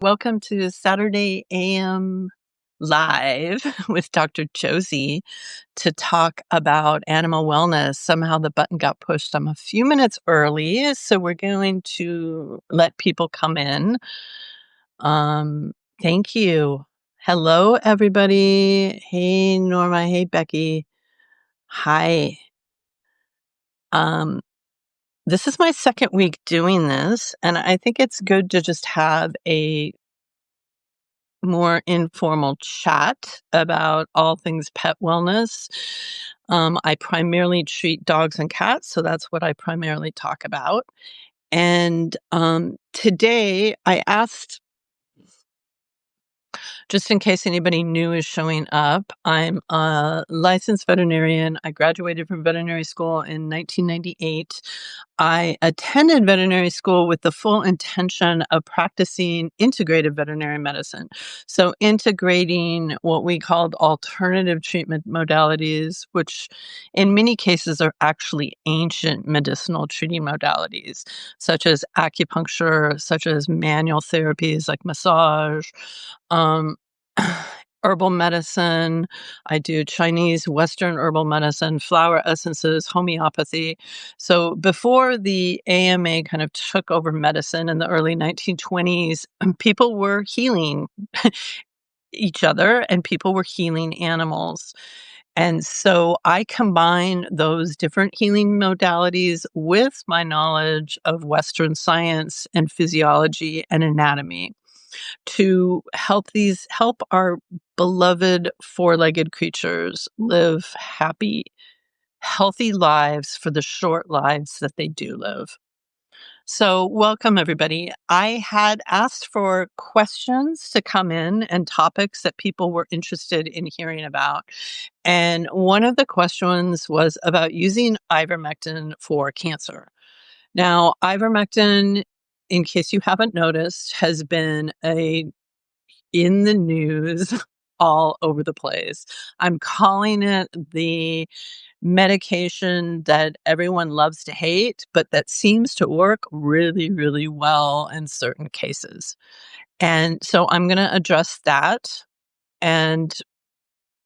Welcome to Saturday AM Live with Dr. Josie to talk about animal wellness. Somehow the button got pushed. I'm a few minutes early, so we're going to let people come in. Thank you. Hello, everybody. Hey, Norma. Hey, Becky. Hi. This is my second week doing this, and I think it's good to just have a more informal chat about all things pet wellness. I primarily treat dogs and cats, so that's what I primarily talk about. And today I asked, just in case anybody new is showing up, I'm a licensed veterinarian. I graduated from veterinary school in 1998. I attended veterinary school with the full intention of practicing integrative veterinary medicine. So, integrating what we called alternative treatment modalities, which in many cases are actually ancient medicinal treating modalities, such as acupuncture, such as manual therapies like massage, um, herbal medicine. I do Chinese, Western herbal medicine, flower essences, homeopathy. So before the AMA kind of took over medicine in the early 1920s, people were healing each other and people were healing animals. And so I combine those different healing modalities with my knowledge of Western science and physiology and anatomy to help our beloved four-legged creatures live happy, healthy lives for the short lives that they do live. So, welcome everybody. I had asked for questions to come in and topics that people were interested in hearing about. And one of the questions was about using ivermectin for cancer. Now, ivermectin, in case you haven't noticed, has been in the news all over the place. I'm calling it the medication that everyone loves to hate, but that seems to work really, really well in certain cases. And so I'm going to address that. And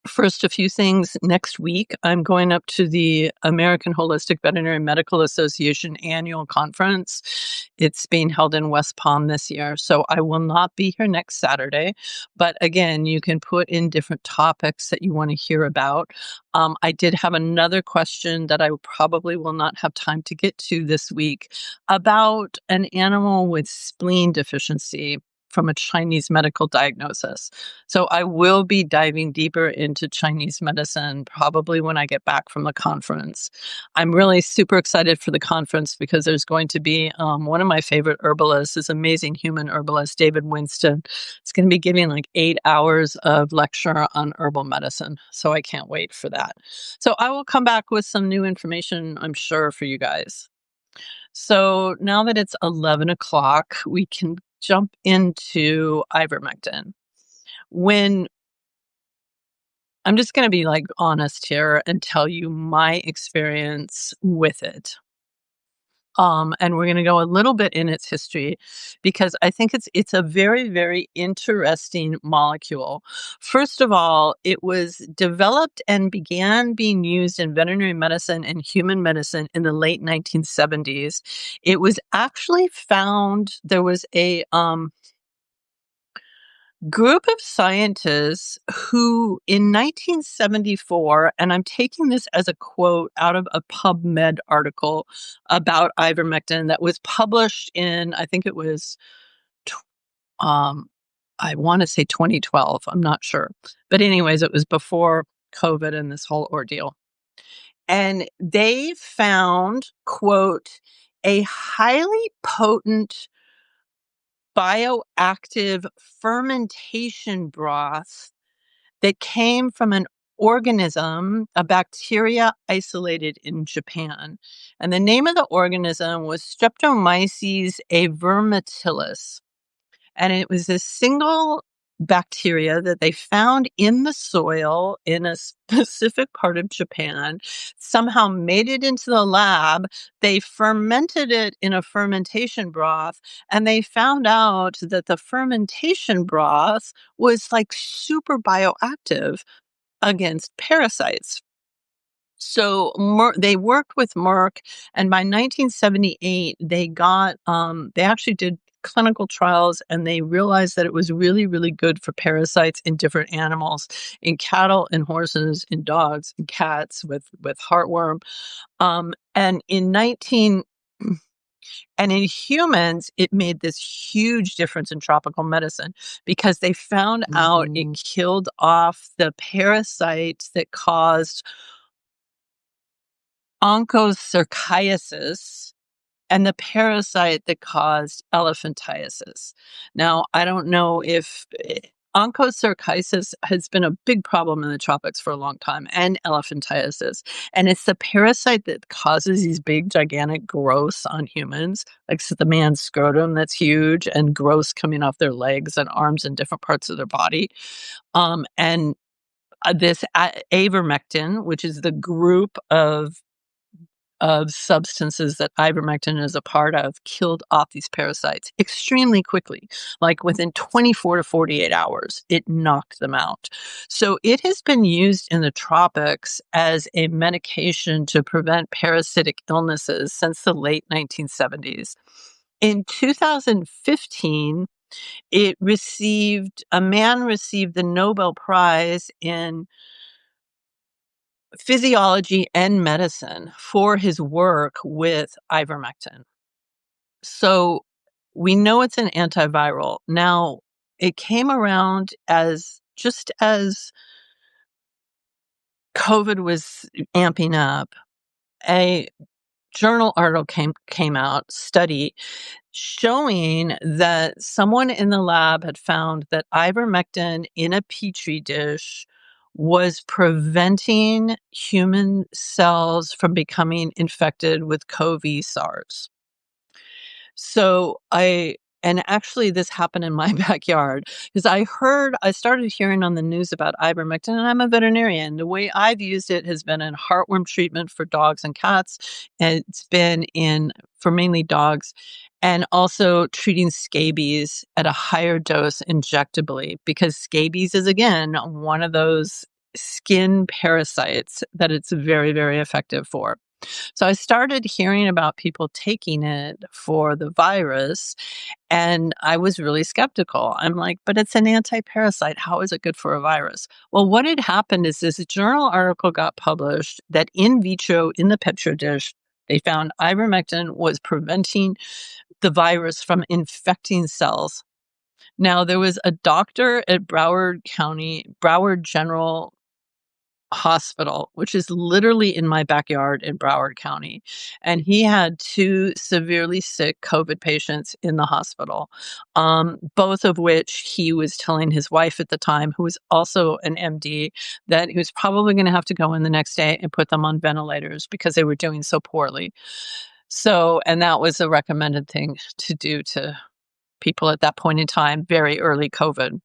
first, a few things. Next week, I'm going up to the American Holistic Veterinary Medical Association annual conference. It's being held in West Palm this year. So I will not be here next Saturday. But again, you can put in different topics that you want to hear about. I did have another question that I probably will not have time to get to this week about an animal with spleen deficiency from a Chinese medical diagnosis. So I will be diving deeper into Chinese medicine probably when I get back from the conference. I'm really super excited for the conference because there's going to be one of my favorite herbalists, this amazing human herbalist, David Winston. It's going to be giving like 8 hours of lecture on herbal medicine. So I can't wait for that. So I will come back with some new information, I'm sure, for you guys. So now that it's 11 o'clock, we can jump into ivermectin. When I'm just going to be like honest here and tell you my experience with it. And we're going to go a little bit in its history because I think it's a very, very interesting molecule. First of all, it was developed and began being used in veterinary medicine and human medicine in the late 1970s. It was actually found, there was a group of scientists who in 1974, and I'm taking this as a quote out of a PubMed article about ivermectin that was published in, I think it was, I want to say 2012. I'm not sure. But anyways, it was before COVID and this whole ordeal. And they found, quote, a highly potent bioactive fermentation broth that came from an organism, a bacteria isolated in Japan. And the name of the organism was Streptomyces avermatilis. And it was a single bacteria that they found in the soil in a specific part of Japan, somehow made it into the lab. They fermented it in a fermentation broth, and they found out that the fermentation broth was like super bioactive against parasites. So they worked with Merck, and by 1978, they actually did clinical trials, and they realized that it was really, really good for parasites in different animals, in cattle, in horses, in dogs, and cats with heartworm. And in 19 and in humans, it made this huge difference in tropical medicine because they found out it killed off the parasites that caused onchocerciasis and the parasite that caused elephantiasis. Now, I don't know if onchocerciasis has been a big problem in the tropics for a long time, and elephantiasis. And it's the parasite that causes these big, gigantic growths on humans, like the man's scrotum that's huge and growths coming off their legs and arms and different parts of their body. And this ivermectin, which is the group of substances that ivermectin is a part of, killed off these parasites extremely quickly. Like within 24 to 48 hours, it knocked them out. So it has been used in the tropics as a medication to prevent parasitic illnesses since the late 1970s. In 2015, a man received the Nobel Prize in physiology and medicine for his work with ivermectin. So we know it's an antiviral. Now, it came around just as COVID was amping up, a journal article came out, study showing that someone in the lab had found that ivermectin in a petri dish was preventing human cells from becoming infected with COVID SARS. And actually this happened in my backyard because I started hearing on the news about ivermectin, and I'm a veterinarian. The way I've used it has been in heartworm treatment for dogs and cats. And it's been for mainly dogs, and also treating scabies at a higher dose injectably, because scabies is, again, one of those skin parasites that it's very, very effective for. So I started hearing about people taking it for the virus, and I was really skeptical. I'm like, but it's an anti-parasite. How is it good for a virus? Well, what had happened is this journal article got published that in vitro in the Petri dish, they found ivermectin was preventing the virus from infecting cells. Now, there was a doctor at Broward General Hospital, which is literally in my backyard in Broward County. And he had two severely sick COVID patients in the hospital, both of which he was telling his wife at the time, who was also an MD, that he was probably going to have to go in the next day and put them on ventilators because they were doing so poorly. And that was a recommended thing to do to people at that point in time, very early COVID.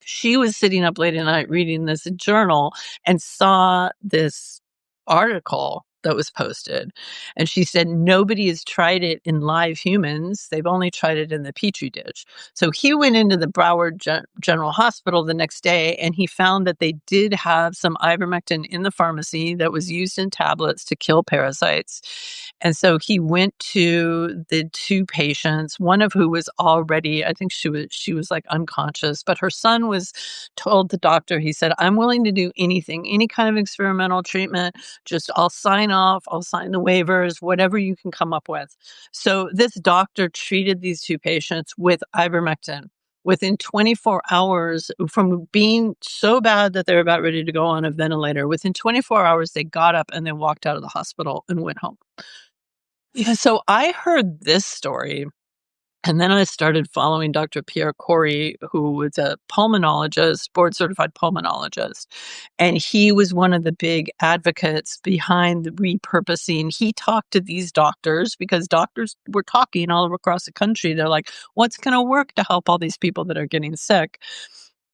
She was sitting up late at night reading this journal and saw this article that was posted. And she said, nobody has tried it in live humans. They've only tried it in the Petri dish. So he went into the Broward General Hospital the next day, and he found that they did have some ivermectin in the pharmacy that was used in tablets to kill parasites. And so he went to the two patients, one of who was already, I think she was like unconscious, but her son was told the doctor, he said, I'm willing to do anything, any kind of experimental treatment. Just I'll sign off, I'll sign the waivers, whatever you can come up with. So this doctor treated these two patients with ivermectin. Within 24 hours, from being so bad that they were about ready to go on a ventilator, within 24 hours, they got up and they walked out of the hospital and went home. Yeah, so I heard this story, and then I started following Dr. Pierre Corey, who was a pulmonologist, board-certified pulmonologist, and he was one of the big advocates behind the repurposing. He talked to these doctors because doctors were talking all across the country. They're like, what's going to work to help all these people that are getting sick?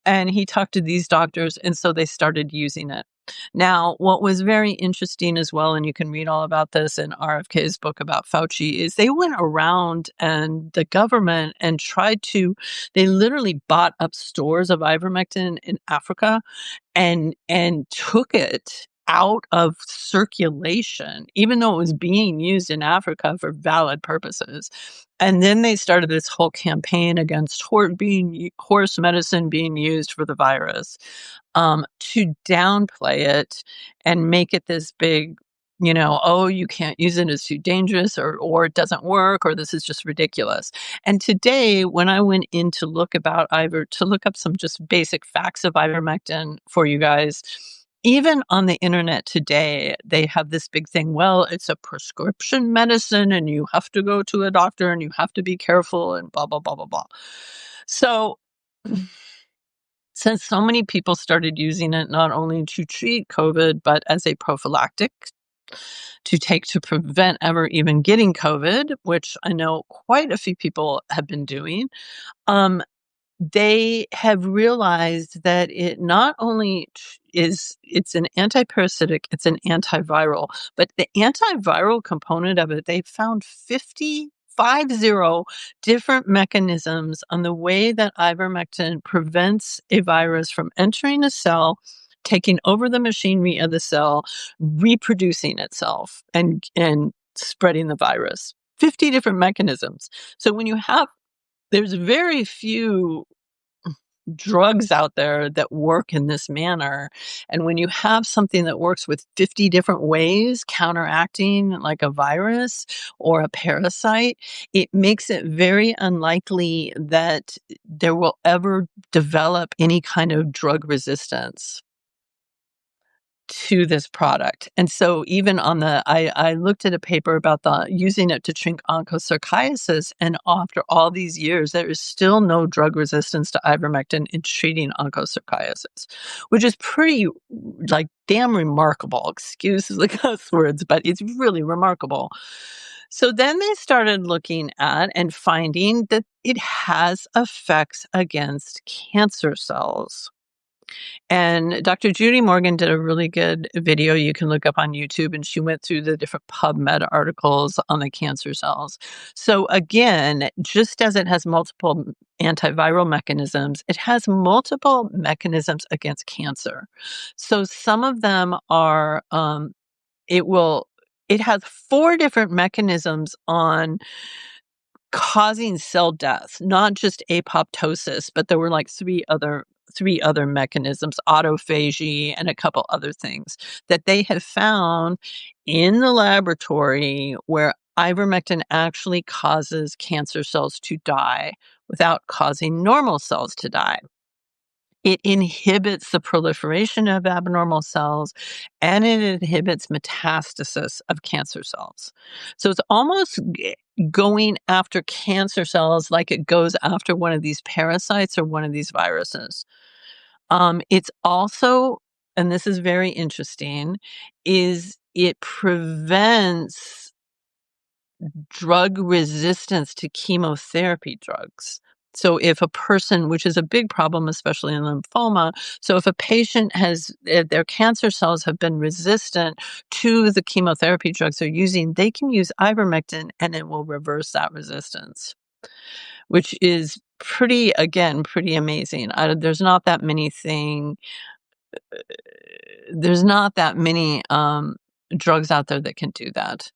And he talked to these doctors, and so they started using it. Now, what was very interesting as well, and you can read all about this in RFK's book about Fauci, is they went around and the government and they literally bought up stores of ivermectin in Africa and took it out of circulation, even though it was being used in Africa for valid purposes. And then they started this whole campaign against horse medicine being used for the virus, to downplay it and make it this big, oh, you can't use it, it's too dangerous, or it doesn't work, or this is just ridiculous. And today, when I went in to look up some just basic facts of ivermectin for you guys, even on the internet today, they have this big thing. Well, it's a prescription medicine and you have to go to a doctor and you have to be careful and blah, blah, blah, blah, blah. So, since so many people started using it not only to treat COVID, but as a prophylactic to take to prevent ever even getting COVID, which I know quite a few people have been doing, they have realized that it not only it's an antiparasitic, it's an antiviral, but the antiviral component of it, they found 50 different mechanisms on the way that ivermectin prevents a virus from entering a cell, taking over the machinery of the cell, reproducing itself, and spreading the virus. 50 different mechanisms. So there's very few drugs out there that work in this manner. And when you have something that works with 50 different ways, counteracting like a virus or a parasite, it makes it very unlikely that there will ever develop any kind of drug resistance to this product. And so even I looked at a paper about using it to treat onchocerciasis, and after all these years, there is still no drug resistance to ivermectin in treating onchocerciasis, which is pretty, like, damn remarkable. Excuse the cuss words, but it's really remarkable. So then they started looking at and finding that it has effects against cancer cells. And Dr. Judy Morgan did a really good video you can look up on YouTube, and she went through the different PubMed articles on the cancer cells. So again, just as it has multiple antiviral mechanisms, it has multiple mechanisms against cancer. So some of them are, it has 4 different mechanisms on causing cell death, not just apoptosis, but there were like three other mechanisms, autophagy and a couple other things that they have found in the laboratory where ivermectin actually causes cancer cells to die without causing normal cells to die. It inhibits the proliferation of abnormal cells, and it inhibits metastasis of cancer cells. So it's almost going after cancer cells like it goes after one of these parasites or one of these viruses. It's also, and this is very interesting, is it prevents drug resistance to chemotherapy drugs. So if a person, which is a big problem, especially in lymphoma, so if a patient their cancer cells have been resistant to the chemotherapy drugs they're using, they can use ivermectin and it will reverse that resistance, which is pretty amazing. There's not that many drugs out there that can do that.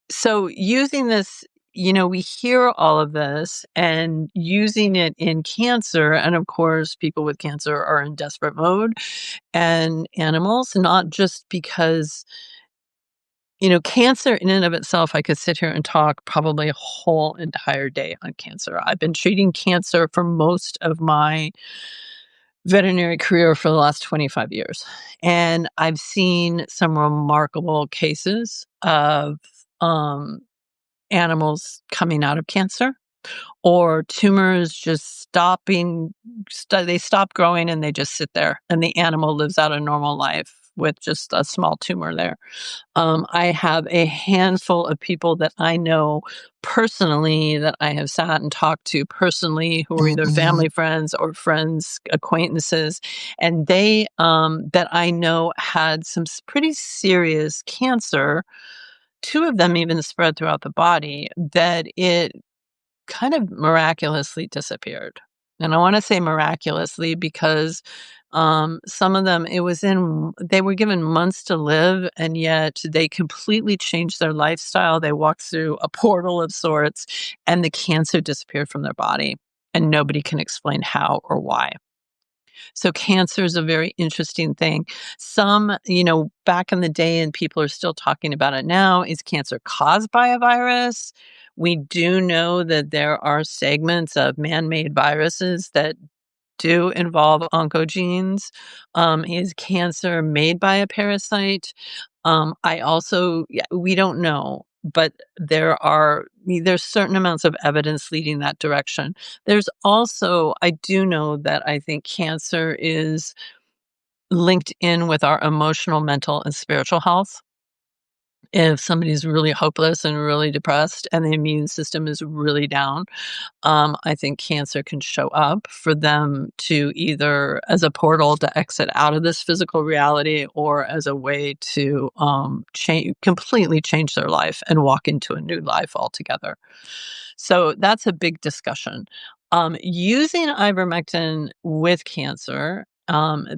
So using this, we hear all of this and using it in cancer. And of course, people with cancer are in desperate mode, and animals, not just because, cancer in and of itself, I could sit here and talk probably a whole entire day on cancer. I've been treating cancer for most of my veterinary career for the last 25 years. And I've seen some remarkable cases of, animals coming out of cancer, or tumors just they stop growing and they just sit there and the animal lives out a normal life with just a small tumor there. I have a handful of people that I know personally that I have sat and talked to personally who are either Mhm. family friends or friends, acquaintances, and they that I know had some pretty serious cancer. Two of them even spread throughout the body that it kind of miraculously disappeared. And I want to say miraculously because some of them, they were given months to live, and yet they completely changed their lifestyle. They walked through a portal of sorts, and the cancer disappeared from their body, and nobody can explain how or why. So cancer is a very interesting thing. Back in the day, and people are still talking about it now, is cancer caused by a virus? We do know that there are segments of man-made viruses that do involve oncogenes. Is cancer made by a parasite? Yeah, we don't know, but there's certain amounts of evidence leading that direction. There's also, I do know that I think cancer is linked in with our emotional, mental, and spiritual health. If somebody's really hopeless and really depressed and the immune system is really down, I think cancer can show up for them to either as a portal to exit out of this physical reality or as a way to completely change their life and walk into a new life altogether. So that's a big discussion. Using ivermectin with cancer,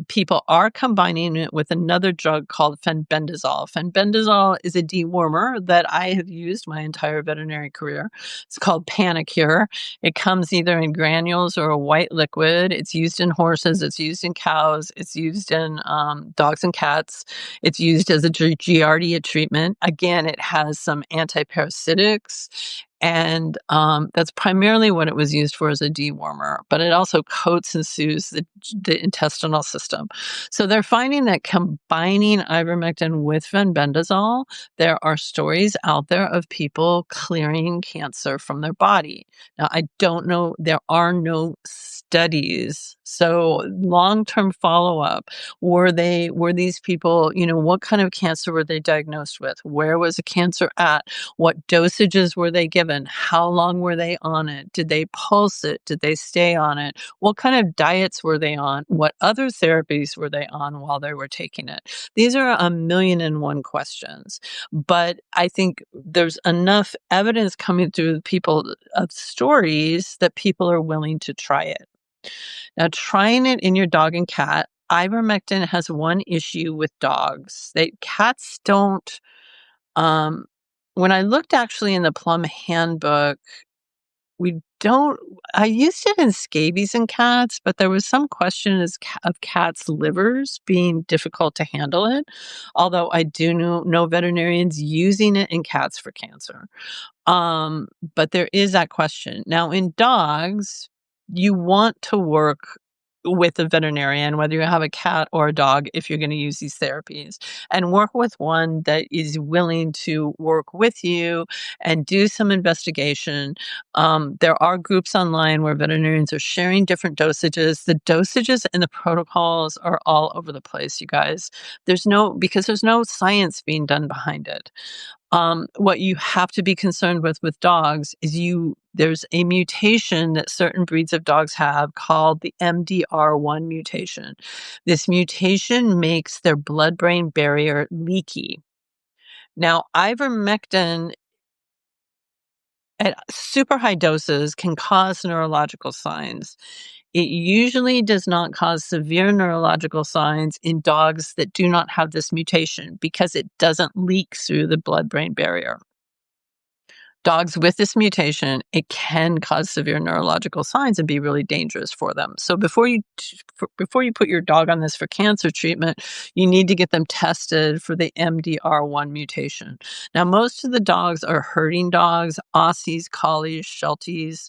people are combining it with another drug called fenbendazole. Fenbendazole is a dewormer that I have used my entire veterinary career. It's called Panacure. It comes either in granules or a white liquid. It's used in horses, it's used in cows, it's used in dogs and cats. It's used as a giardia treatment. Again, it has some antiparasitics, and that's primarily what it was used for as a dewormer, but it also coats and soothes the intestinal system. So they're finding that combining ivermectin with fenbendazole, there are stories out there of people clearing cancer from their body. Now, I don't know, there are no studies. So long-term follow-up, were these people, what kind of cancer were they diagnosed with? Where was the cancer at? What dosages were they given? How long were they on it? Did they pulse it? Did they stay on it? What kind of diets were they on? What other therapies were they on while they were taking it? These are a million and one questions. But I think there's enough evidence coming through people of stories that people are willing to try it. Now, trying it in your dog and cat, ivermectin has one issue with dogs. Cats don't um, when I looked actually in the Plum Handbook, we don't I used it in scabies and cats, but there was some question of cats' livers being difficult to handle it, although I do know veterinarians using it in cats for cancer. Um, but there is that question. Now, in dogs, you want to work with a veterinarian, whether you have a cat or a dog, if you're going to use these therapies, and work with one that is willing to work with you and do some investigation. There are groups online where veterinarians are sharing different dosages. The dosages and the protocols are all over the place, you guys. Because there's no science being done behind it. What you have to be concerned with dogs is there's a mutation that certain breeds of dogs have called the MDR1 mutation. This mutation makes their blood-brain barrier leaky. Now, ivermectin at super high doses can cause neurological signs. It usually does not cause severe neurological signs in dogs that do not have this mutation because it doesn't leak through the blood-brain barrier. Dogs with this mutation, it can cause severe neurological signs and be really dangerous for them. So before you put your dog on this for cancer treatment, you need to get them tested for the MDR1 mutation. Now, most of the dogs are herding dogs, Aussies, Collies, Shelties,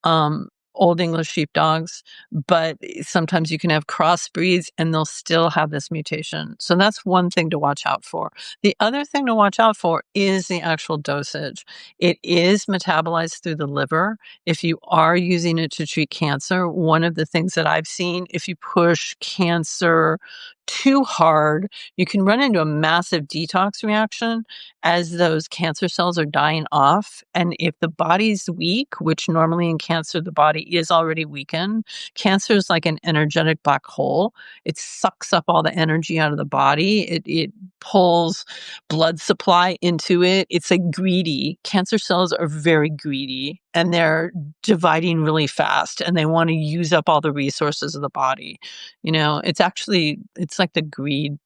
um, Old English sheepdogs, but sometimes you can have crossbreeds and they'll still have this mutation. So that's one thing to watch out for. The other thing to watch out for is the actual dosage. It is metabolized through the liver. If you are using it to treat cancer, one of the things that I've seen, if you push cancer too hard, you can run into a massive detox reaction as those cancer cells are dying off. And if the body's weak, which normally in cancer the body is already weakened, cancer is like an energetic black hole. It sucks up all the energy out of the body. It pulls blood supply into it. It's like greedy. Cancer cells are very greedy and they're dividing really fast and they want to use up all the resources of the body. It's like the greed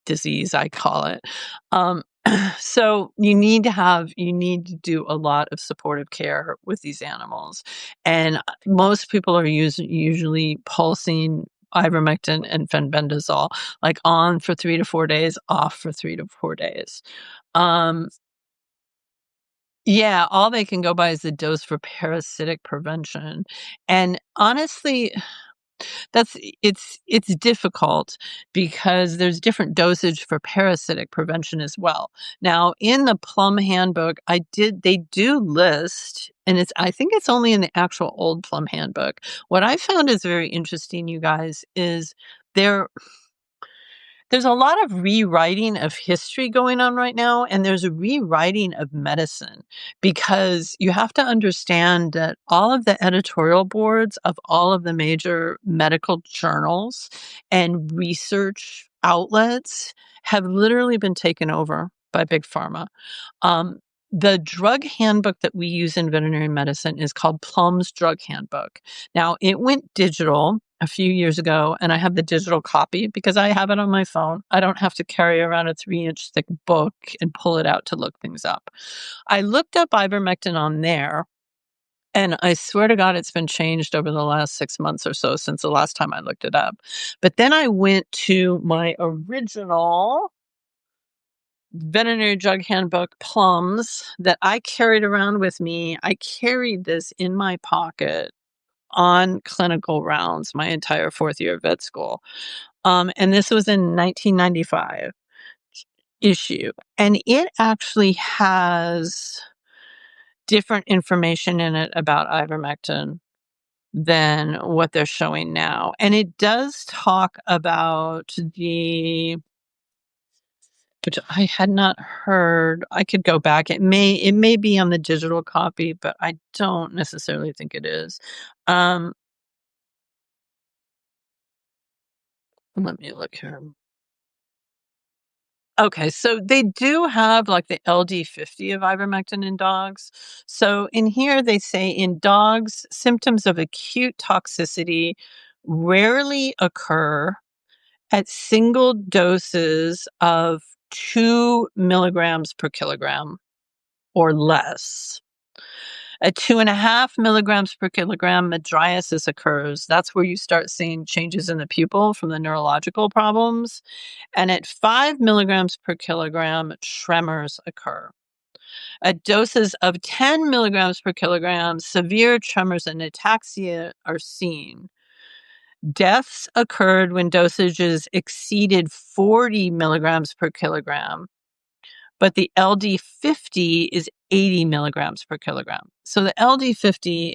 disease, I call it. Um, so you need to do a lot of supportive care with these animals. And most people are usually pulsing ivermectin and fenbendazole, like on for 3 to 4 days, off for 3 to 4 days. Um, yeah, all they can go by is the dose for parasitic prevention. And honestly, it's difficult because there's different dosage for parasitic prevention as well. Now, in the Plum handbook, they do list, and I think it's only in the actual old Plum handbook. What I found is very interesting, you guys, is there there's a lot of rewriting of history going on right now, and there's a rewriting of medicine because you have to understand that all of the editorial boards of all of the major medical journals and research outlets have literally been taken over by big pharma. Um, the drug handbook that we use in veterinary medicine is called Plum's Drug Handbook. Now, it went digital a few years ago, and I have the digital copy because I have it on my phone. I don't have to carry around a 3-inch thick book and pull it out to look things up. I looked up ivermectin on there, and I swear to God, it's been changed over the last 6 months or so since the last time I looked it up. But then I went to my original veterinary drug handbook, Plums, that I carried around with me. I carried this in my pocket on clinical rounds my entire 4th year of vet school. And this was in 1995 issue. And it actually has different information in it about ivermectin than what they're showing now. And it does talk about which I had not heard. I could go back. It may be on the digital copy, but I don't necessarily think it is. Um, Let me look here. Okay, so they do have like the LD50 of ivermectin in dogs. So in here they say in dogs, symptoms of acute toxicity rarely occur at single doses of 2 milligrams per kilogram or less. At 2.5 milligrams per kilogram, mydriasis occurs. That's where you start seeing changes in the pupil from the neurological problems. And at 5 milligrams per kilogram, tremors occur. At doses of 10 milligrams per kilogram, severe tremors and ataxia are seen. Deaths occurred when dosages exceeded 40 milligrams per kilogram, but the LD50 is 80 milligrams per kilogram. So the LD50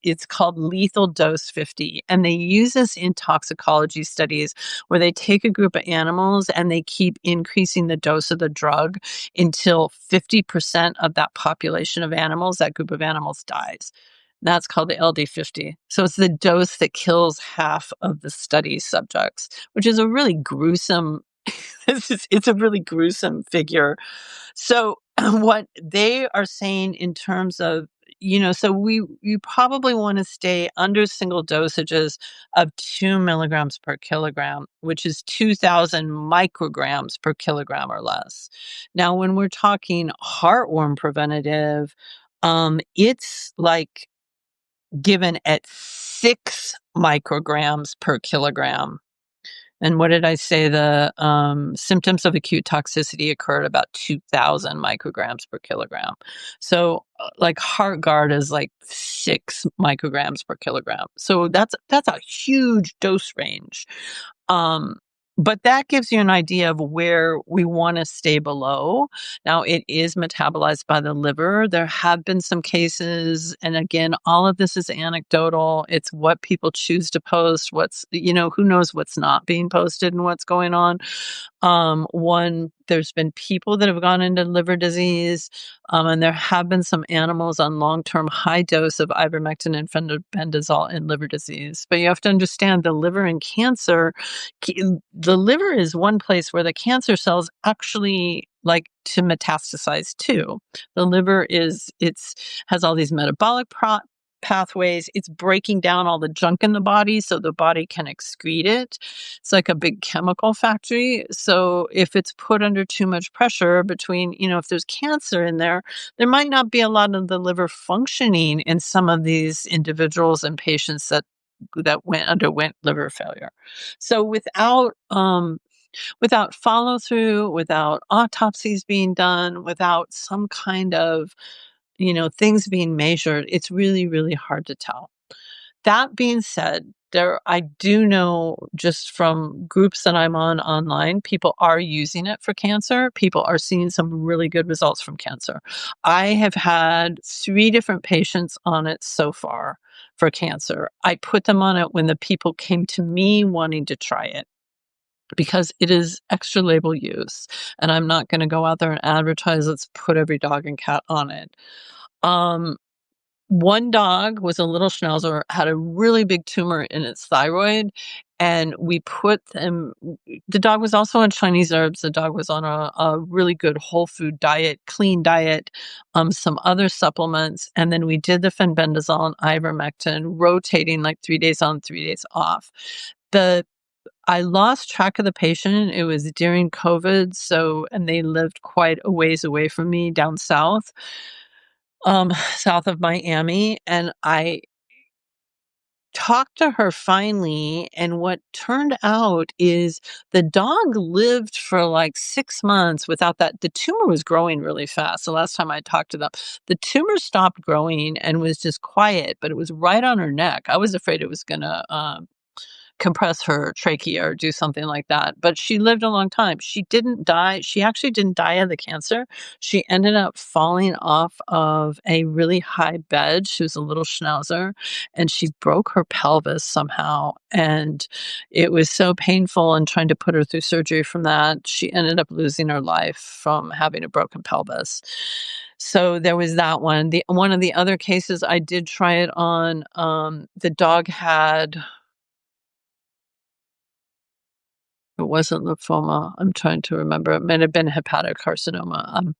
it's called lethal dose 50. And they use this in toxicology studies where they take a group of animals and they keep increasing the dose of the drug until 50% of that population of animals, that group of animals dies. That's called the LD50. So it's the dose that kills half of the study subjects, which is a really gruesome it's a really gruesome figure. So what they are saying in terms of, so you probably want to stay under single dosages of 2 milligrams per kilogram, which is 2,000 micrograms per kilogram or less. Now, when we're talking heartworm preventative, it's like given at 6 micrograms per kilogram. And what did I say? The symptoms of acute toxicity occurred about 2,000 micrograms per kilogram. So, like HeartGuard is like 6 micrograms per kilogram. So that's a huge dose range. Um, But that gives you an idea of where we wanna stay below. Now, it is metabolized by the liver. There have been some cases, and again, all of this is anecdotal. It's what people choose to post, who knows what's not being posted and what's going on. There's been people that have gone into liver disease, and there have been some animals on long-term high dose of ivermectin and fenbendazole in liver disease. But you have to understand the liver and cancer, the liver is one place where the cancer cells actually like to metastasize too. The liver has all these metabolic pathways. It's breaking down all the junk in the body so the body can excrete it. It's like a big chemical factory. So if it's put under too much pressure if there's cancer in there, there might not be a lot of the liver functioning in some of these individuals and patients that underwent liver failure. So without follow through, without autopsies being done, without some kind of things being measured, it's really, really hard to tell. That being said, I do know just from groups that I'm on online, people are using it for cancer. People are seeing some really good results from cancer. I have had 3 different patients on it so far for cancer. I put them on it when the people came to me wanting to try it because it is extra label use, and I'm not gonna go out there and advertise, "Let's put every dog and cat on it." Um, One dog was a little schnauzer, had a really big tumor in its thyroid, and the dog was also on Chinese herbs, the dog was on a really good whole food diet, clean diet, some other supplements, and then we did the fenbendazole and ivermectin, rotating like 3 days on, 3 days off. I lost track of the patient. It was during COVID, and they lived quite a ways away from me down south, south of Miami, and I talked to her finally, and what turned out is the dog lived for like 6 months without that. The tumor was growing really fast. The last time I talked to them, the tumor stopped growing and was just quiet, but it was right on her neck. I was afraid it was gonna, compress her trachea or do something like that. But she lived a long time. She didn't die. She actually didn't die of the cancer. She ended up falling off of a really high bed. She was a little schnauzer and she broke her pelvis somehow. And it was so painful, and trying to put her through surgery from that, she ended up losing her life from having a broken pelvis. So there was that one. One of the other cases I did try it on, the dog had, it wasn't lymphoma. I'm trying to remember. It might have been hepatic carcinoma.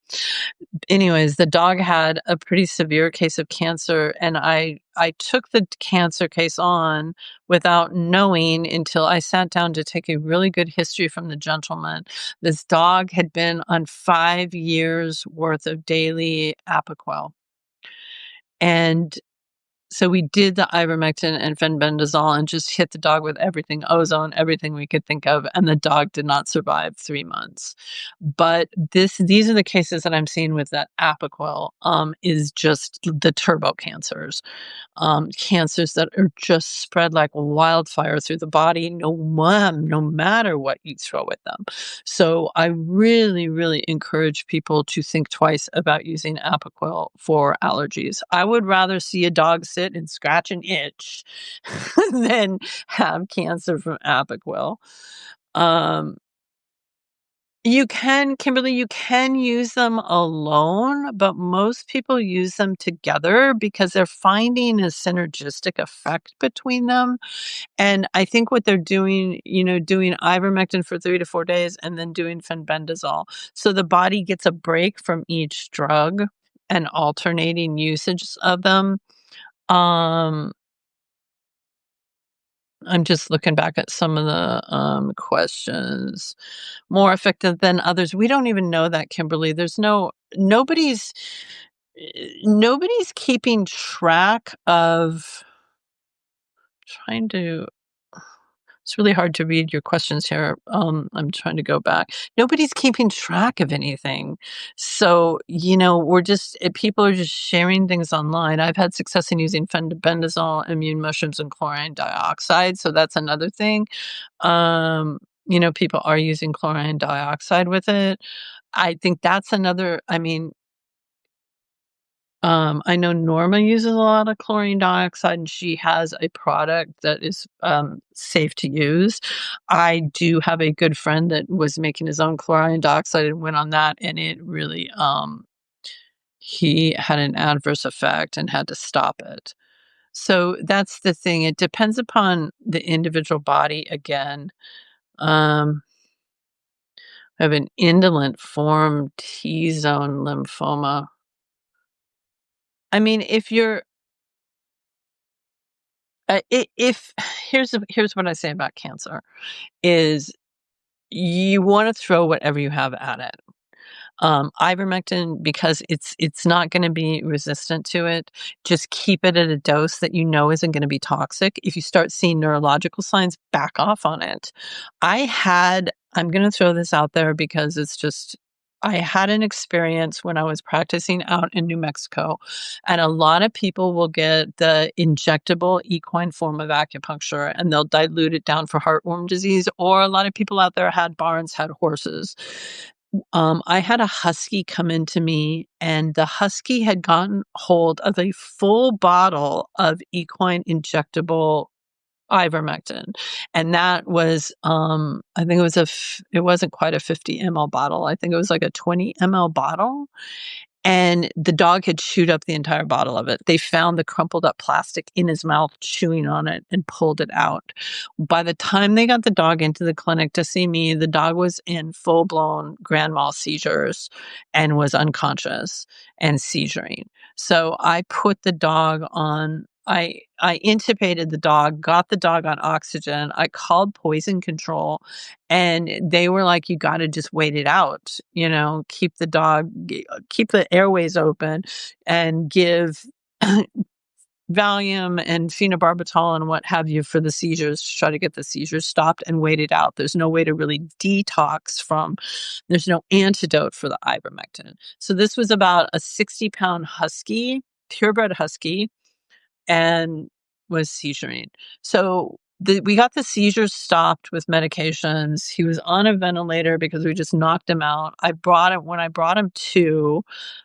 Anyways, the dog had a pretty severe case of cancer, and I took the cancer case on without knowing until I sat down to take a really good history from the gentleman. This dog had been on 5 years worth of daily Apoquel. And so we did the ivermectin and fenbendazole and just hit the dog with everything, ozone, everything we could think of, and the dog did not survive 3 months. But these are the cases that I'm seeing with that Apoquel, is just the turbo cancers, cancers that are just spread like wildfire through the body, no matter what you throw at them. So I really, really encourage people to think twice about using Apoquel for allergies. I would rather see a dog sit and scratch and itch than have cancer from Apoquel. Um, Kimberly, you can use them alone, but most people use them together because they're finding a synergistic effect between them. And I think what they're doing, doing ivermectin for 3 to 4 days and then doing fenbendazole. So the body gets a break from each drug and alternating usage of them. Um, I'm just looking back at some of the questions. More effective than others. We don't even know that, Kimberly. Nobody's keeping track of trying to. It's really hard to read your questions here. I'm trying to go back. Nobody's keeping track of anything. So, people are just sharing things online. I've had success in using fenbendazole, immune mushrooms, and chlorine dioxide. So that's another thing. people are using chlorine dioxide with it. I think that's another I mean, I know Norma uses a lot of chlorine dioxide, and she has a product that is, safe to use. I do have a good friend that was making his own chlorine dioxide and went on that, and it really, he had an adverse effect and had to stop it. So that's the thing. It depends upon the individual body again. Um, I have an indolent form T-zone lymphoma. I mean, if you're if here's what I say about cancer is you want to throw whatever you have at it. Ivermectin, because it's not going to be resistant to it. Just keep it at a dose that you know isn't going to be toxic. If you start seeing neurological signs, back off on it. I'm going to throw this out there because it's just, I had an experience when I was practicing out in New Mexico, and a lot of people will get the injectable equine form of acupuncture and they'll dilute it down for heartworm disease, or a lot of people out there had barns, had horses. I had a husky come into me, and the husky had gotten hold of a full bottle of equine injectable ivermectin, and that was, I think it wasn't quite a 50 ml bottle. I think it was like a 20 ml bottle, and the dog had chewed up the entire bottle of it. They found the crumpled up plastic in his mouth, chewing on it, and pulled it out. By the time they got the dog into the clinic to see me, the dog was in full blown grand mal seizures and was unconscious and seizuring. So I put the dog on. I intubated the dog, got the dog on oxygen. I called poison control, and they were like, "You got to just wait it out. Keep the airways open, and give Valium and phenobarbital and what have you for the seizures, to try to get the seizures stopped and wait it out. There's no way to really detox from, there's no antidote for the ivermectin." So this was about a 60-pound husky, purebred husky, and was seizuring. So we got the seizures stopped with medications. He was on a ventilator because we just knocked him out. When I brought him to,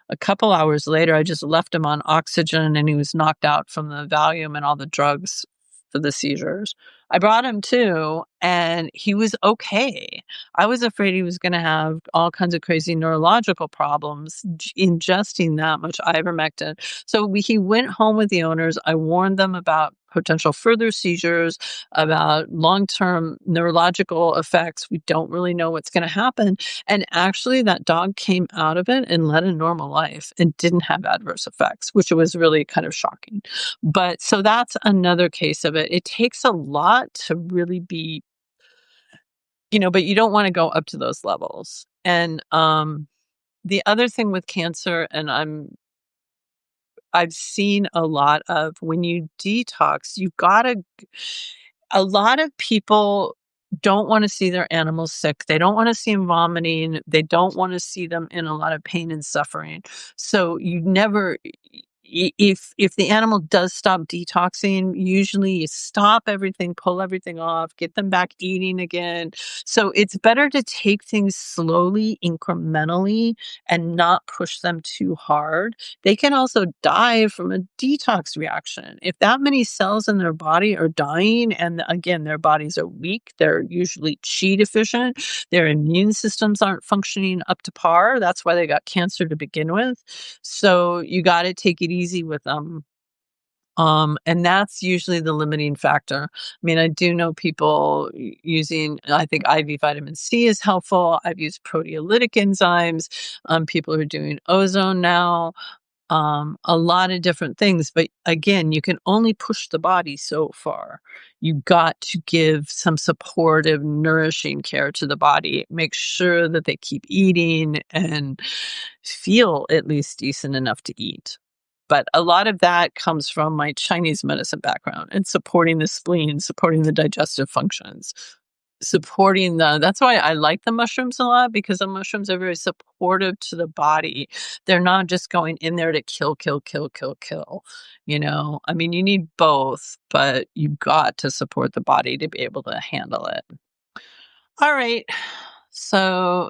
a couple hours later, I just left him on oxygen, and he was knocked out from the Valium and all the drugs for the seizures. I brought him to, and he was okay. I was afraid he was going to have all kinds of crazy neurological problems ingesting that much ivermectin. So he went home with the owners. I warned them about potential further seizures, about long-term neurological effects. We don't really know what's going to happen. And actually, that dog came out of it and led a normal life and didn't have adverse effects, which was really kind of shocking. But so that's another case of it. It takes a lot to really be, but you don't want to go up to those levels. And the other thing with cancer, and I've seen a lot of, when you detox, a lot of people don't want to see their animals sick. They don't want to see them vomiting. They don't want to see them in a lot of pain and suffering. So you never, if the animal does stop detoxing, usually you stop everything, pull everything off, get them back eating again. So it's better to take things slowly, incrementally, and not push them too hard. They can also die from a detox reaction. If that many cells in their body are dying, and again, their bodies are weak, they're usually Qi deficient, their immune systems aren't functioning up to par. That's why they got cancer to begin with. So you got to take it easy with them. And that's usually the limiting factor. I mean, I do know people using, I think IV vitamin C is helpful. I've used proteolytic enzymes. People are doing ozone now, a lot of different things. But again, you can only push the body so far. You got to give some supportive, nourishing care to the body. Make sure that they keep eating and feel at least decent enough to eat. But a lot of that comes from my Chinese medicine background and supporting the spleen, supporting the digestive functions, that's why I like the mushrooms a lot, because the mushrooms are very supportive to the body. They're not just going in there to kill, kill, kill, kill, kill. I mean, you need both, but you've got to support the body to be able to handle it. All right. So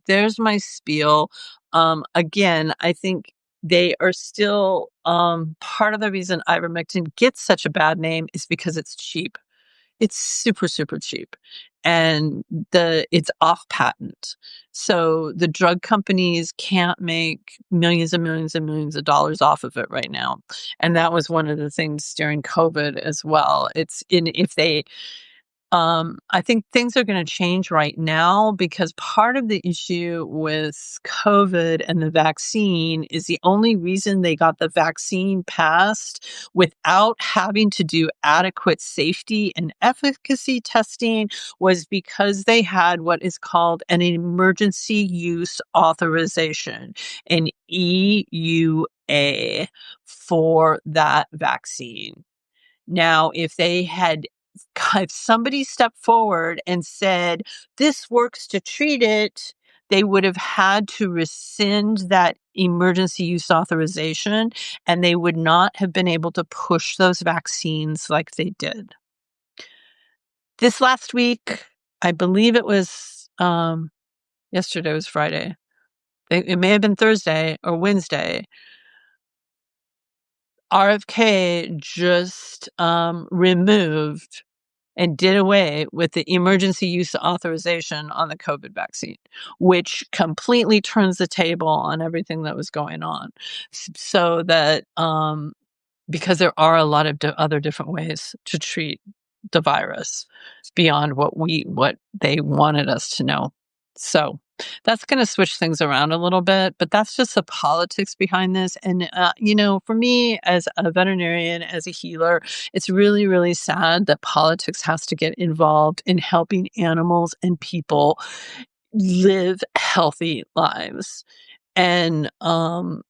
there's my spiel. Again, I think they are still part of the reason ivermectin gets such a bad name is because it's cheap. It's super, super cheap. And it's off patent. So the drug companies can't make millions and millions and millions of dollars off of it right now. And that was one of the things during COVID as well. It's in if they I think things are going to change right now because part of the issue with COVID and the vaccine is the only reason they got the vaccine passed without having to do adequate safety and efficacy testing was because they had what is called an emergency use authorization, an EUA for that vaccine. Now, if somebody stepped forward and said, this works to treat it, they would have had to rescind that emergency use authorization and they would not have been able to push those vaccines like they did. This last week, I believe it was yesterday was Friday. It may have been Thursday or Wednesday. RFK just removed and did away with the emergency use authorization on the COVID vaccine, which completely turns the table on everything that was going on. So that because there are a lot of other different ways to treat the virus beyond what they wanted us to know. So that's going to switch things around a little bit, but that's just the politics behind this. And, for me as a veterinarian, as a healer, it's really, really sad that politics has to get involved in helping animals and people live healthy lives. And I'm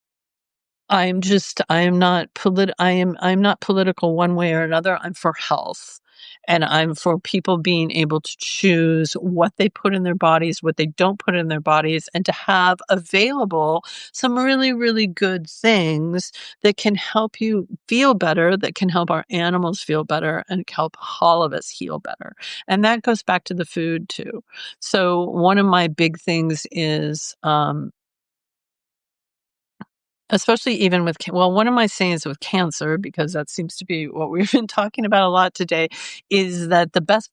not political one way or another. I'm for health. And I'm for people being able to choose what they put in their bodies, what they don't put in their bodies, and to have available some really, really good things that can help you feel better, that can help our animals feel better, and help all of us heal better. And that goes back to the food too. So one of my big things is especially even with one of my sayings with cancer, because that seems to be what we've been talking about a lot today, is that the best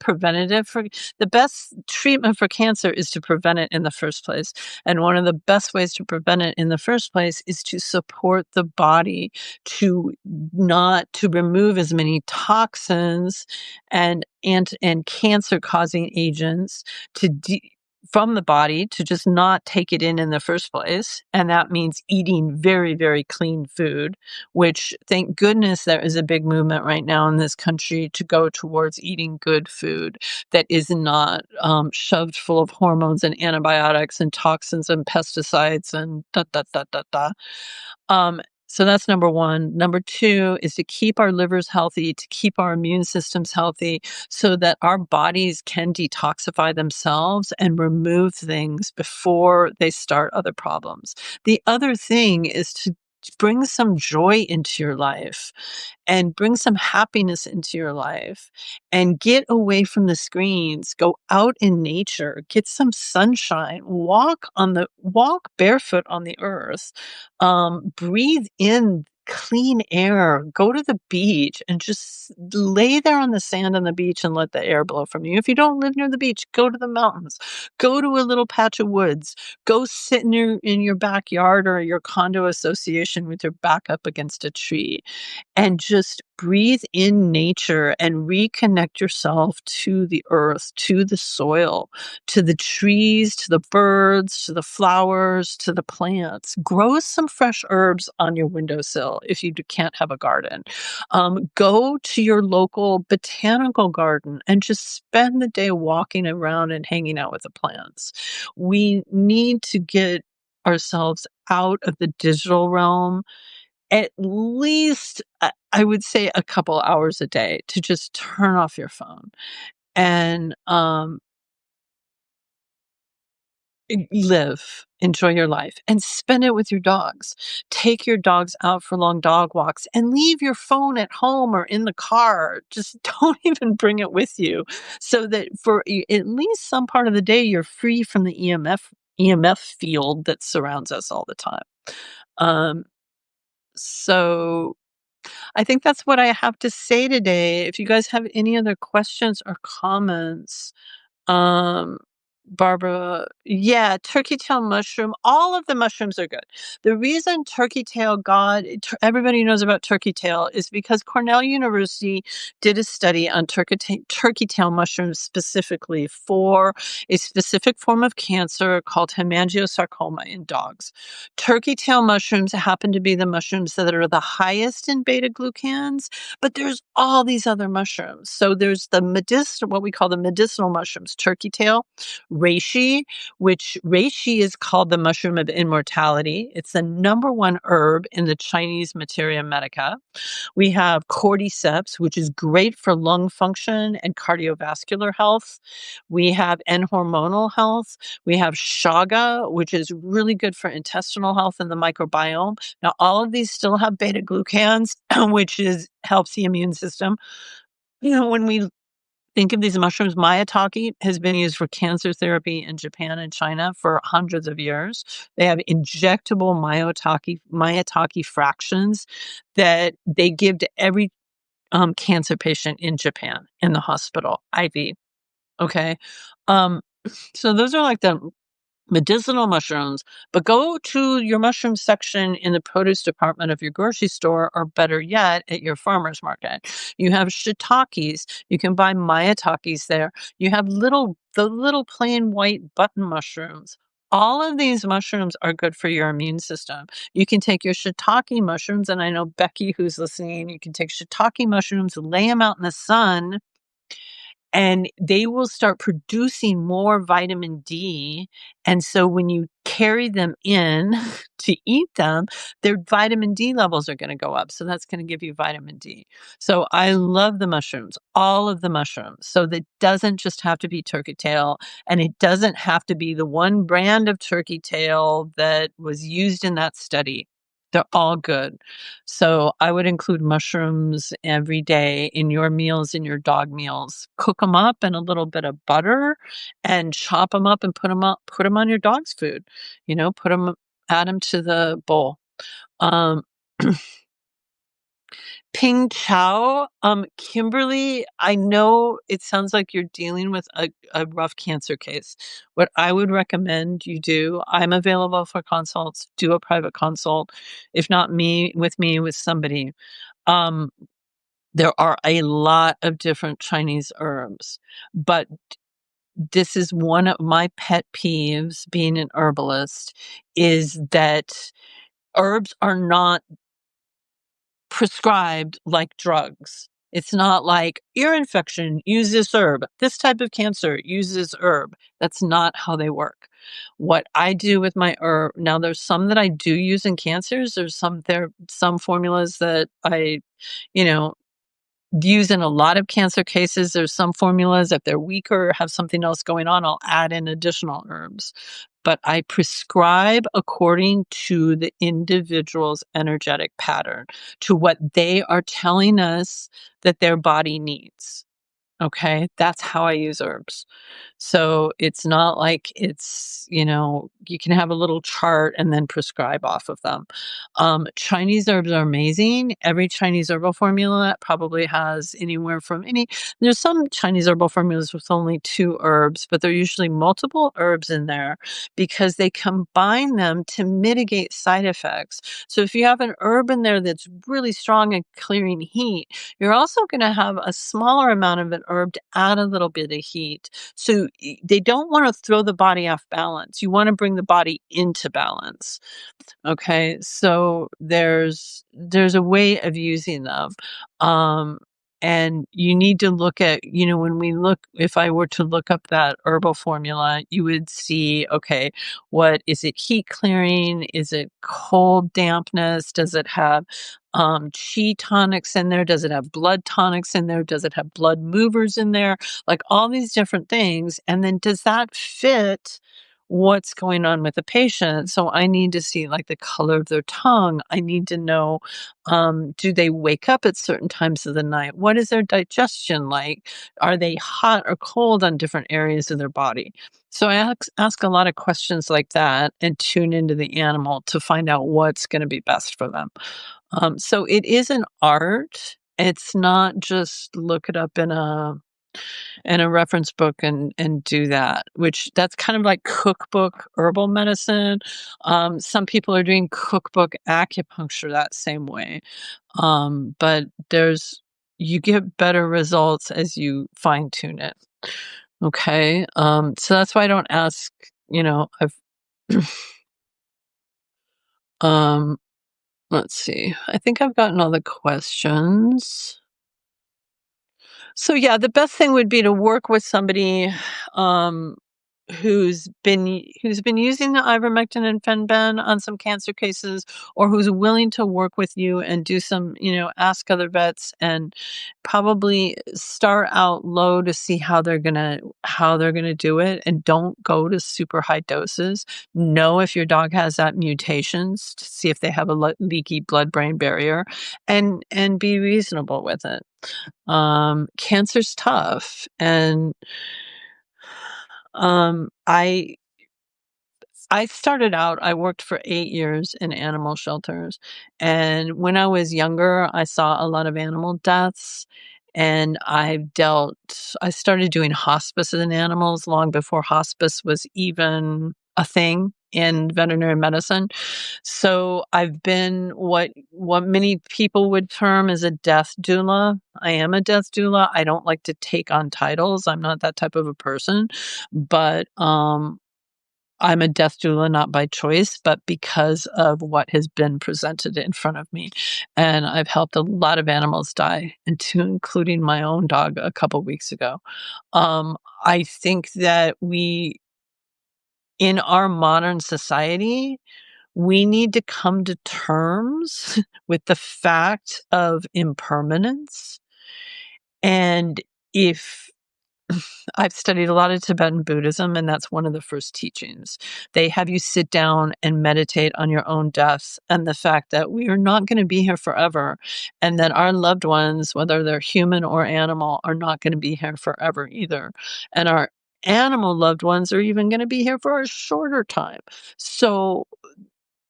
treatment for cancer is to prevent it in the first place. And one of the best ways to prevent it in the first place is to support the body to not to remove as many toxins and cancer causing agents to from the body to just not take it in the first place. And that means eating very, very clean food, which thank goodness there is a big movement right now in this country to go towards eating good food that is not shoved full of hormones and antibiotics and toxins and pesticides and da, da, da, da, da. So that's number one. Number two is to keep our livers healthy, to keep our immune systems healthy so that our bodies can detoxify themselves and remove things before they start other problems. The other thing is to bring some joy into your life and bring some happiness into your life and get away from the screens, go out in nature, get some sunshine, walk barefoot on the earth, breathe in clean air, go to the beach and just lay there on the sand on the beach and let the air blow from you. If you don't live near the beach, go to the mountains, go to a little patch of woods, go sit in your backyard or your condo association with your back up against a tree and just breathe in nature and reconnect yourself to the earth, to the soil, to the trees, to the birds, to the flowers, to the plants. Grow some fresh herbs on your windowsill if you can't have a garden. Go to your local botanical garden and just spend the day walking around and hanging out with the plants. We need to get ourselves out of the digital realm at least, I would say a couple hours a day to just turn off your phone. And, live, enjoy your life, and spend it with your dogs. Take your dogs out for long dog walks and leave your phone at home or in the car. Just don't even bring it with you, so that for at least some part of the day, you're free from the EMF field that surrounds us all the time. Um, so I think that's what I have to say today. If you guys have any other questions or comments, um, Barbara, yeah, turkey tail mushroom, all of the mushrooms are good. The reason turkey tail everybody knows about turkey tail is because Cornell University did a study on turkey tail mushrooms specifically for a specific form of cancer called hemangiosarcoma in dogs. Turkey tail mushrooms happen to be the mushrooms that are the highest in beta glucans, but there's all these other mushrooms. So there's what we call the medicinal mushrooms, turkey tail, reishi, which reishi is called the mushroom of immortality. It's the number one herb in the Chinese Materia Medica. We have cordyceps, which is great for lung function and cardiovascular health. We have hormonal health. We have chaga, which is really good for intestinal health and the microbiome. Now, all of these still have beta glucans, which helps the immune system. When we think of these mushrooms, maitake has been used for cancer therapy in Japan and China for hundreds of years. They have injectable maitake fractions that they give to every cancer patient in Japan in the hospital, IV. Okay. Um, so those are like the medicinal mushrooms, but go to your mushroom section in the produce department of your grocery store, or better yet, at your farmer's market. You have shiitakes. You can buy maitakes there. You have the little plain white button mushrooms. All of these mushrooms are good for your immune system. You can take your shiitake mushrooms, and I know Becky, who's listening, you can take shiitake mushrooms, lay them out in the sun, and they will start producing more vitamin D. And so when you carry them in to eat them, their vitamin D levels are going to go up. So that's going to give you vitamin D. So I love the mushrooms, all of the mushrooms. So that doesn't just have to be turkey tail, and it doesn't have to be the one brand of turkey tail that was used in that study. They're all good. So I would include mushrooms every day in your meals, in your dog meals. Cook them up in a little bit of butter and chop them up and put them on your dog's food. Add them to the bowl. Um, Ping Chow, Kimberly, I know it sounds like you're dealing with a rough cancer case. What I would recommend you do, I'm available for consults, do a private consult. If not with somebody. Um, there are a lot of different Chinese herbs, but this is one of my pet peeves being an herbalist, is that herbs are not prescribed like drugs. It's not like ear infection, use this herb. This type of cancer, use this herb. That's not how they work. What I do with my herb, now there's some that I do use in cancers. There are some formulas that I, you know, use in a lot of cancer cases. There's some formulas, if they're weaker or have something else going on, I'll add in additional herbs. But I prescribe according to the individual's energetic pattern, to what they are telling us that their body needs. Okay, that's how I use herbs. So it's not like you can have a little chart and then prescribe off of them. Chinese herbs are amazing. Every Chinese herbal formula probably has there's some Chinese herbal formulas with only 2 herbs, but there are usually multiple herbs in there because they combine them to mitigate side effects. So if you have an herb in there that's really strong at clearing heat, you're also going to have a smaller amount of an herb to add a little bit of heat. So they don't want to throw the body off balance. You want to bring the body into balance. Okay, so there's a way of using them. And you need to look at, if I were to look up that herbal formula, you would see, okay, what is it, heat clearing? Is it cold dampness? Does it have chi tonics in there? Does it have blood tonics in there? Does it have blood movers in there? Like all these different things. And then does that fit what's going on with the patient. So I need to see like the color of their tongue. I need to know, do they wake up at certain times of the night? What is their digestion like? Are they hot or cold on different areas of their body? So I ask a lot of questions like that and tune into the animal to find out what's going to be best for them. So it is an art. It's not just look it up in a reference book and do that, which that's kind of like cookbook herbal medicine. Some people are doing cookbook acupuncture that same way. But you get better results as you fine tune it. Okay. So that's why I don't ask, I've um let's see. I think I've gotten all the questions. So yeah, the best thing would be to work with somebody um, who's been using the ivermectin and fenben on some cancer cases, or who's willing to work with you and do some, ask other vets and probably start out low to see how they're gonna do it, and don't go to super high doses. Know if your dog has that mutations to see if they have a leaky blood-brain barrier, and be reasonable with it. Cancer's tough, and I started out, I worked for 8 years in animal shelters, and when I was younger, I saw a lot of animal deaths, and I started doing hospice in animals long before hospice was even a thing in veterinary medicine. So I've been what many people would term as a death doula. I am a death doula. I don't like to take on titles. I'm not that type of a person, but I'm a death doula not by choice, but because of what has been presented in front of me. And I've helped a lot of animals die, including my own dog a couple weeks ago. I think that in our modern society, we need to come to terms with the fact of impermanence. And if I've studied a lot of Tibetan Buddhism, and that's one of the first teachings. They have you sit down and meditate on your own death and the fact that we are not going to be here forever, and that our loved ones, whether they're human or animal, are not going to be here forever either. And our animal loved ones are even going to be here for a shorter time. So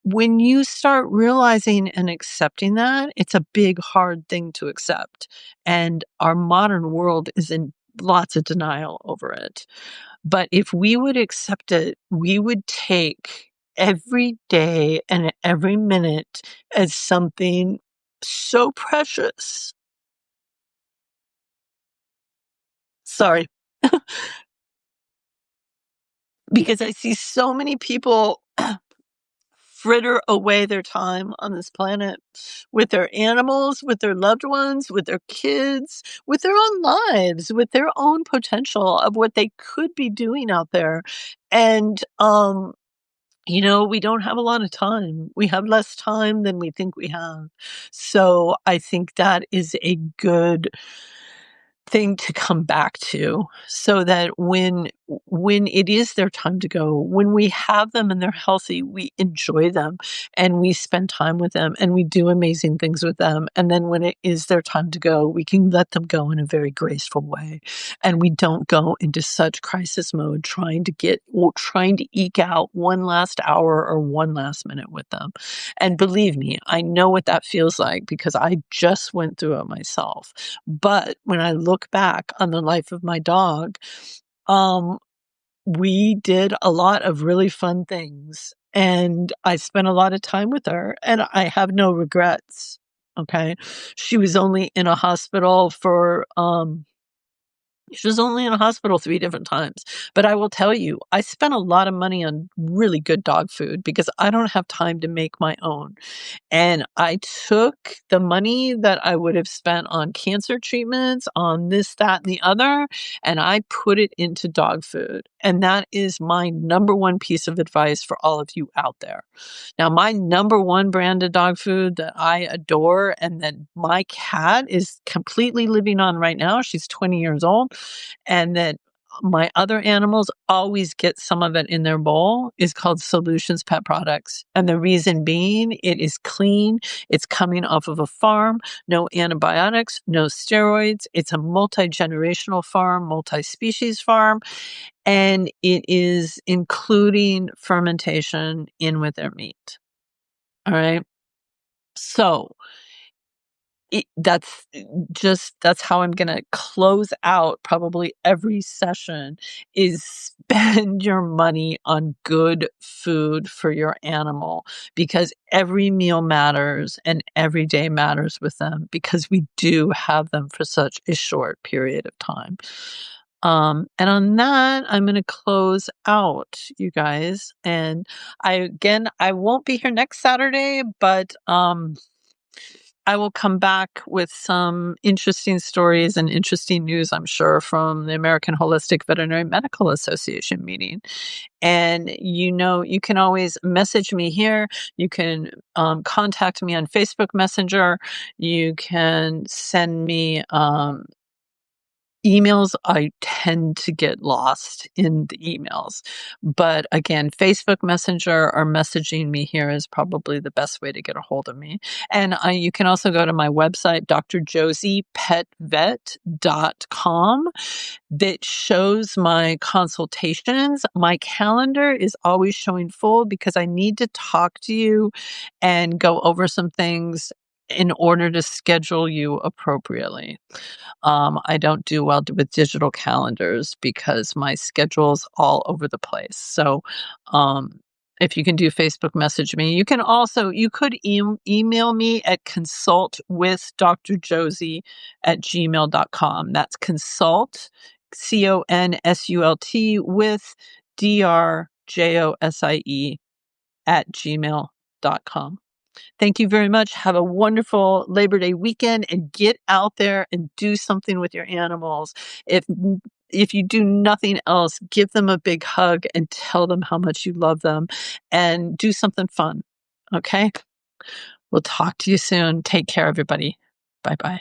when you start realizing and accepting that, it's a big, hard thing to accept. And our modern world is in lots of denial over it. But if we would accept it, we would take every day and every minute as something so precious. Sorry, because I see so many people fritter away their time on this planet with their animals, with their loved ones, with their kids, with their own lives, with their own potential of what they could be doing out there. And, we don't have a lot of time. We have less time than we think we have. So I think that is a good thing to come back to, so that when it is their time to go, when we have them and they're healthy, we enjoy them and we spend time with them and we do amazing things with them. And then when it is their time to go, we can let them go in a very graceful way. And we don't go into such crisis mode trying to eke out one last hour or one last minute with them. And believe me, I know what that feels like because I just went through it myself. But when I look back on the life of my dog, um, we did a lot of really fun things, and I spent a lot of time with her, and I have no regrets. Okay. She was only in a hospital for, she was only in a hospital 3 different times. But I will tell you, I spent a lot of money on really good dog food because I don't have time to make my own. And I took the money that I would have spent on cancer treatments, on this, that, and the other, and I put it into dog food. And that is my number one piece of advice for all of you out there. Now, my number one brand of dog food that I adore and that my cat is completely living on right now, she's 20 years old, and that my other animals always get some of it in their bowl is called Solutions Pet Products. And the reason being, it is clean. It's coming off of a farm, no antibiotics, no steroids. It's a multi-generational farm, multi-species farm, and it is including fermentation in with their meat. All right. So that's how I'm gonna close out probably every session is spend your money on good food for your animal, because every meal matters and every day matters with them, because we do have them for such a short period of time. And on that, I'm gonna close out, you guys. And I won't be here next Saturday, but I will come back with some interesting stories and interesting news, I'm sure, from the American Holistic Veterinary Medical Association meeting. And you can always message me here. You can contact me on Facebook Messenger. You can send me emails. I tend to get lost in the emails. But again, Facebook Messenger or messaging me here is probably the best way to get a hold of me. And you can also go to my website, drjosiepetvet.com, that shows my consultations. My calendar is always showing full because I need to talk to you and go over some things in order to schedule you appropriately. I don't do well with digital calendars because my schedule's all over the place. So, if you can do Facebook message me, you could email me at consultwithdrjosie@gmail.com. That's consult, CONSULT with DRJOSIE @gmail.com. Thank you very much. Have a wonderful Labor Day weekend and get out there and do something with your animals. If if you do nothing else, give them a big hug and tell them how much you love them and do something fun. Okay? We'll talk to you soon. Take care, everybody. Bye-bye.